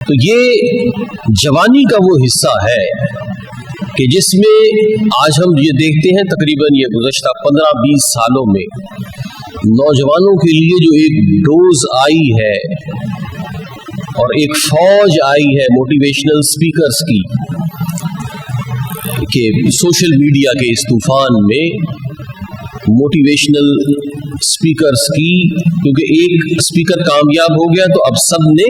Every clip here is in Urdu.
تو یہ جوانی کا وہ حصہ ہے کہ جس میں آج ہم یہ دیکھتے ہیں تقریباً یہ گزشتہ 15-20 سالوں میں نوجوانوں کے لیے جو ایک ڈوز آئی ہے اور ایک فوج آئی ہے موٹیویشنل سپیکرز کی کہ سوشل میڈیا کے اس طوفان میں موٹیویشنل سپیکرز کی، کیونکہ ایک سپیکر کامیاب ہو گیا تو اب سب نے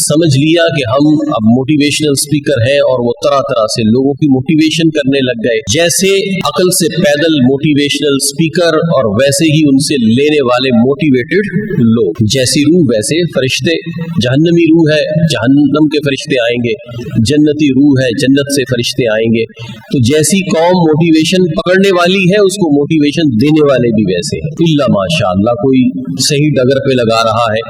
سمجھ لیا کہ ہم اب موٹیویشنل سپیکر ہیں اور وہ طرح طرح سے لوگوں کی موٹیویشن کرنے لگ گئے، جیسے عقل سے پیدل موٹیویشنل سپیکر اور ویسے ہی ان سے لینے والے موٹیویٹڈ لوگ، جیسی روح ویسے فرشتے، جہنمی روح ہے جہنم کے فرشتے آئیں گے، جنتی روح ہے جنت سے فرشتے آئیں گے، تو جیسی قوم موٹیویشن پکڑنے والی ہے اس کو موٹیویشن دینے والے بھی ویسے ہیں، اللہ ماشاء اللہ کوئی صحیح ڈگر پہ لگا رہا ہے،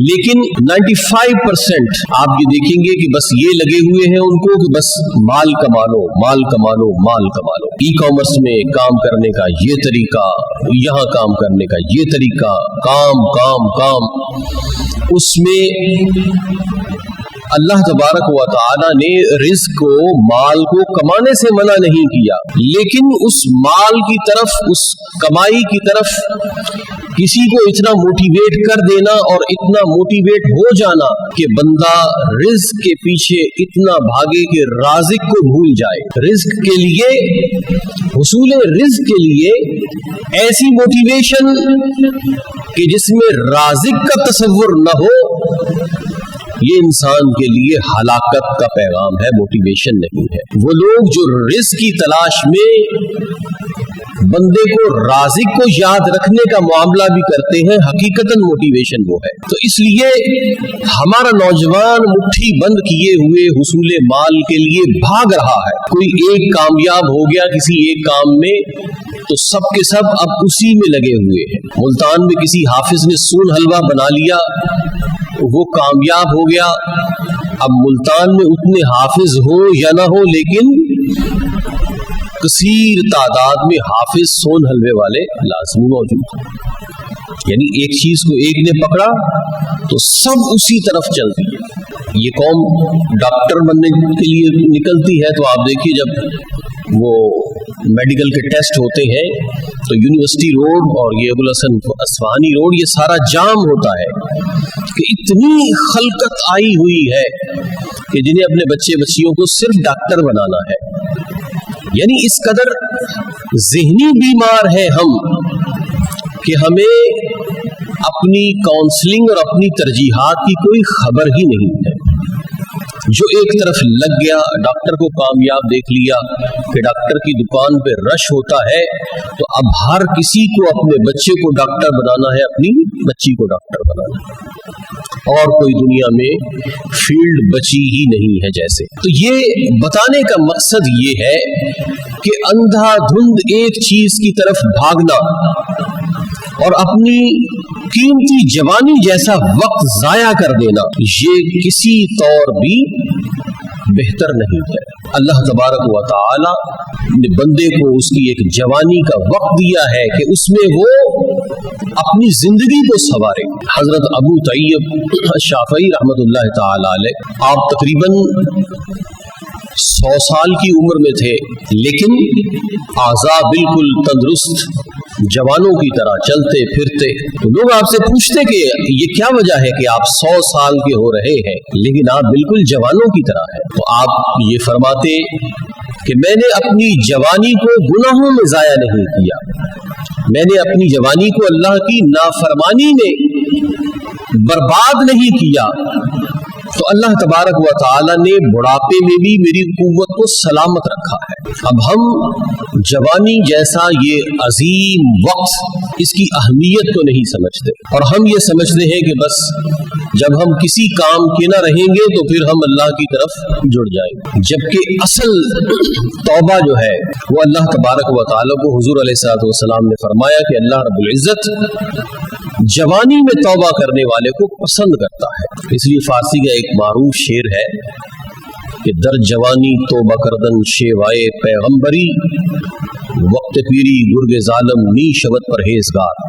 لیکن 95% آپ یہ دیکھیں گے کہ بس یہ لگے ہوئے ہیں ان کو کہ بس مال کما لو مال کما لو مال کما لو، ای کامرس میں کام کرنے کا یہ طریقہ، یہاں کام کرنے کا یہ طریقہ، کام کام کام، اس میں اللہ تبارک و تعالی نے رزق کو، مال کو کمانے سے منع نہیں کیا، لیکن اس مال کی طرف، اس کمائی کی طرف کسی کو اتنا موٹیویٹ کر دینا اور اتنا موٹیویٹ ہو جانا کہ بندہ رزق کے پیچھے اتنا بھاگے کہ رازق کو بھول جائے، رزق کے لیے، حصول رزق کے لیے ایسی موٹیویشن کہ جس میں رازق کا تصور نہ ہو، یہ انسان کے لیے ہلاکت کا پیغام ہے، موٹیویشن نہیں ہے۔ وہ لوگ جو رزق کی تلاش میں بندے کو رازق کو یاد رکھنے کا معاملہ بھی کرتے ہیں، حقیقتاً موٹیویشن وہ ہے۔ تو اس لیے ہمارا نوجوان مٹھی بند کیے ہوئے حصول مال کے لیے بھاگ رہا ہے، کوئی ایک کامیاب ہو گیا کسی ایک کام میں تو سب کے سب اب اسی میں لگے ہوئے ہیں۔ ملتان میں کسی حافظ نے سون حلوہ بنا لیا، وہ کامیاب ہو گیا، اب ملتان میں اتنے حافظ ہو یا نہ ہو لیکن کثیر تعداد میں حافظ سون حلوے والے لازمی موجود ہیں، یعنی ایک چیز کو ایک نے پکڑا تو سب اسی طرف چلتی ہے۔ یہ قوم ڈاکٹر بننے کے لیے نکلتی ہے تو آپ دیکھیے جب وہ میڈیکل کے ٹیسٹ ہوتے ہیں تو یونیورسٹی روڈ اور یہ ابوالحسن اصفہانی روڈ یہ سارا جام ہوتا ہے کہ اتنی خلقت آئی ہوئی ہے کہ جنہیں اپنے بچے بچیوں کو صرف ڈاکٹر بنانا ہے، یعنی اس قدر ذہنی بیمار ہیں ہم کہ ہمیں اپنی کاؤنسلنگ اور اپنی ترجیحات کی کوئی خبر ہی نہیں ہے۔ جو ایک طرف لگ گیا، ڈاکٹر کو کامیاب دیکھ لیا کہ ڈاکٹر کی دکان پہ رش ہوتا ہے تو اب ہر کسی کو اپنے بچے کو ڈاکٹر بنانا ہے، اپنی بچی کو ڈاکٹر بنانا ہے، اور کوئی دنیا میں فیلڈ بچی ہی نہیں ہے جیسے۔ تو یہ بتانے کا مقصد یہ ہے کہ اندھا دھند ایک چیز کی طرف بھاگنا اور اپنی قیمتی جوانی جیسا وقت ضائع کر دینا یہ کسی طور بھی بہتر نہیں ہے۔ اللہ تبارک و تعالی نے بندے کو اس کی ایک جوانی کا وقت دیا ہے کہ اس میں وہ اپنی زندگی کو سنوارے۔ حضرت ابو طیب شافعی رحمۃ اللہ تعالی علیہ، آپ تقریباً 100 سال کی عمر میں تھے لیکن اعضاء بالکل تندرست، جوانوں کی طرح چلتے پھرتے، تو لوگ آپ سے پوچھتے کہ یہ کیا وجہ ہے کہ آپ 100 سال کے ہو رہے ہیں لیکن آپ بالکل جوانوں کی طرح ہیں؟ تو آپ یہ فرماتے کہ میں نے اپنی جوانی کو گناہوں میں ضائع نہیں کیا، میں نے اپنی جوانی کو اللہ کی نافرمانی میں برباد نہیں کیا، تو اللہ تبارک و تعالی نے بڑھاپے میں بھی میری قوت کو سلامت رکھا ہے۔ اب ہم جوانی جیسا یہ عظیم وقت، اس کی اہمیت کو نہیں سمجھتے، اور ہم یہ سمجھتے ہیں کہ بس جب ہم کسی کام کے نہ رہیں گے تو پھر ہم اللہ کی طرف جڑ جائیں گے، جبکہ اصل توبہ جو ہے وہ اللہ تبارک و تعالی کو حضور علیہ الصلوۃ والسلام نے فرمایا کہ اللہ رب العزت جوانی میں توبہ کرنے والے کو پسند کرتا ہے۔ اس لیے فارسی کا ایک معروف شعر ہے کہ در جوانی توبہ کردن شیوائے پیغمبری، وقت پیری گرگ ظالم نی شود پرہیزگار۔